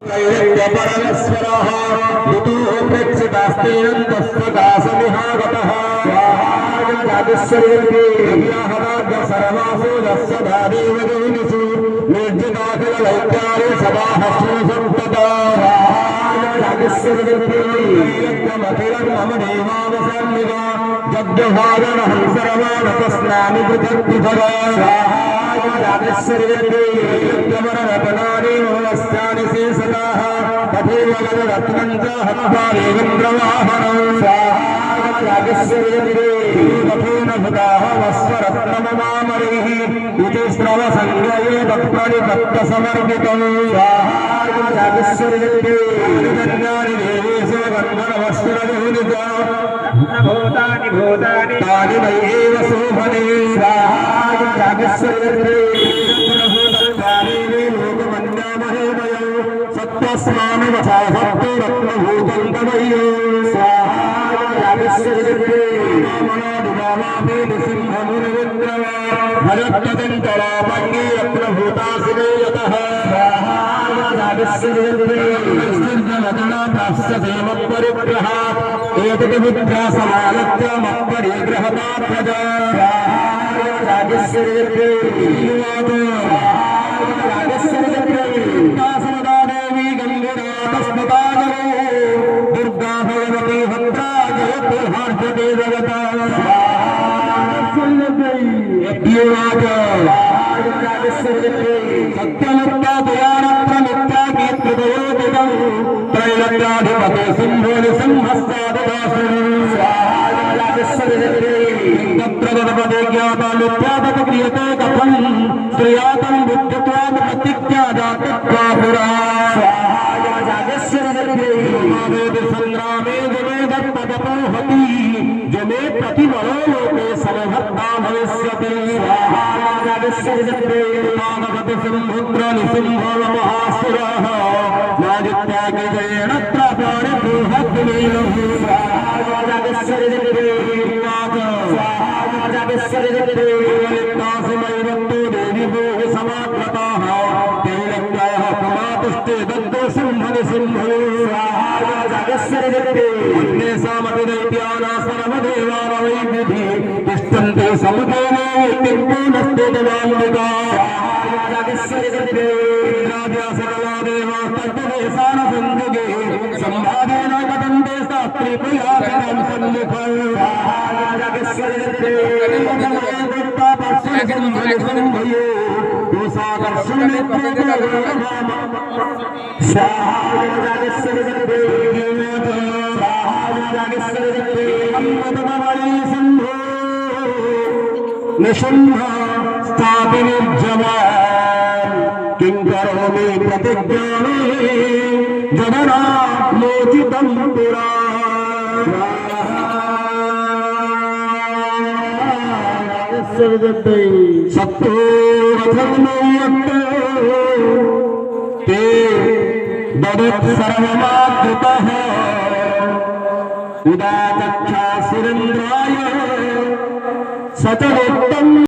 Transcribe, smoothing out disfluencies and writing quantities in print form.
परमेश्वरः ऋतुः प्रेक्षितास्तेन तस्वकाशमिहागतः सर्वासु दस्यधादेव जोनिषु निर्जिताखिलैत्यानि सदाहस्तु सन्तता मम देवावसान्निवा जग्भागनहं सर्वानतस्नामि पृथक्पृथगा रत्नानि शेषदाः तथैव रत्नं च हत्वारेन्द्रवाहनं तथेन भुताः वस्वरत्नममामरैः इति श्रवसंज्ञये तत्परिपक्वसमर्पितं स्वाहागस्वरिजन्यानि देवेशो गन्धर्वस्वरजोनिता भूतानि भूतानि तानि मय्येव शोभने स्वाहागस्वरिजन्ये सत्त्वस्मानवथा सत्त्वरत्नभूतं तमय्यो स्वाहागस्वरिजन्ये भरत्तदन्तरापङ्गे रत्नभूतासिने यतः स्वाहागस्वरिजन्ये एतद्विद्यासमालत्य मत्परिग्रहता प्रजा देवी गंगुरा तस्मदागरो दुर्गा भगवती भद्रा जयति हर्षते जगता सत्यमुक्ता दयानत्र मिथ्या कीर्तयोदिदं त्रैलोक्याधिपते सिंहो निसिंहस्ताददासुरप्रदपदे ज्ञाता मिथ्यादत क्रियते कथं श्रियातं बुद्धित्वात् प्रतिज्ञादातत्वापुरा संग्रामे जमे दत्तदपोहति जमे प्रतिमलो लोके समभक्ता भविष्यति स्वाहागस्वरिजन्ये सिंहुद्र निसिंहो महासुरः नाजित्यागिजयेन त्रापाणि बृहद्वीरः स्वाहागस्वरिजन्ये देवी भोः समागताः तेलक्याः प्रमातुष्टे दत्तो सिंहनिसिंहो अन्येषामपि दैत्यानां सर्वदेवानवैविधि तिष्ठन्ते समुदेने किम्पूनस्ते दवाम्बिका सकला देवा तत्त्वदेशान सन्मुखे सम्भावेन कथन्ते शास्त्रीप्रयासनं सन्मुखं निशुम्भ स्थापिनिर्जवान् किं करोमि प्रतिज्ञाने जगन्नाथोचितं पुरा सत्तो रथन्मयत्तो ते ददत् सर्वमाकृतः उदाचक्षा सुरेन्द्राय सचरोक्तम्